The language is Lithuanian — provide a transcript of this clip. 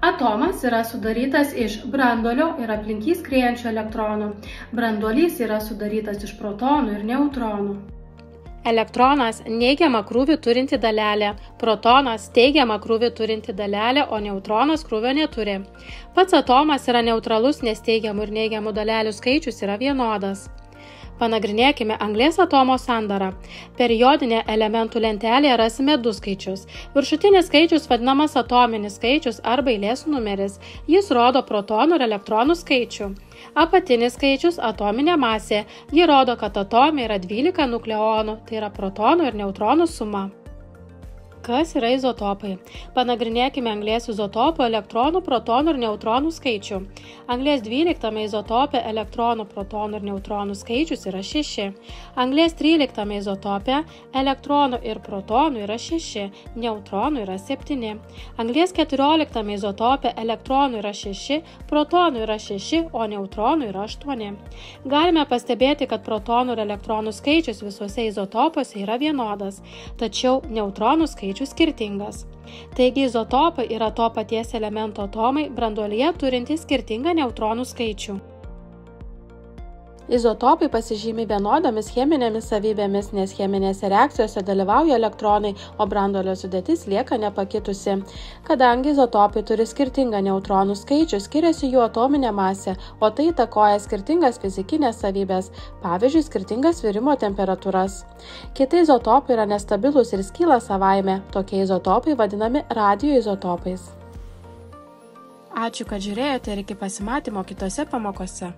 Atomas yra sudarytas iš branduolio ir aplink jį skriejančių elektronų. Branduolys yra sudarytas iš protonų ir neutronų. Elektronas – neigiamą krūvį turinti dalelė, protonas – teigiamą krūvį turinti dalelė, o neutronas krūvio neturi. Pats atomas yra neutralus, nes teigiamų ir neigiamų dalelių skaičius yra vienodas. Panagrinėkime anglies atomo sandarą. Periodinėje elementų lentelėje rasime du skaičius. Viršutinis skaičius vadinamas atominis skaičius arba eilės numeris. Jis rodo protonų ir elektronų skaičių. Apatinis skaičius – atominė masė. Ji rodo, kad atome yra 12 nukleonų, tai yra protonų ir neutronų suma. Kas yra izotopai? Panagrinėkime anglies izotopo elektronų, protonų ir neutronų skaičių. Anglies 12 izotope elektronų, protonų ir neutronų skaičius yra 6. Anglies 13 izotope elektronų ir protonų yra 6, neutronų yra 7. Anglies 14 izotope elektronų yra 6, protonų yra 6, o neutronų yra 8. Galime pastebėti, kad protonų ir elektronų skaičius visuose izotopuose yra vienodas, tačiau neutronų skaičius skirtingas. Taigi izotopai yra to paties elemento atomai branduolyje turintys skirtingą neutronų skaičių. Izotopai pasižymi vienodomis cheminėmis savybėmis, nes cheminėse reakcijose dalyvauja elektronai, o branduolio sudėtis lieka nepakitusi. Kadangi izotopai turi skirtingą neutronų skaičių, skiriasi jų atominė masė, o tai įtakoja skirtingas fizikinės savybės, pavyzdžiui, skirtingas virimo temperatūras. Kiti izotopai yra nestabilūs ir skyla savaime, tokie izotopai vadinami radioizotopais. Ačiū, kad žiūrėjote ir iki pasimatymo kitose pamokose.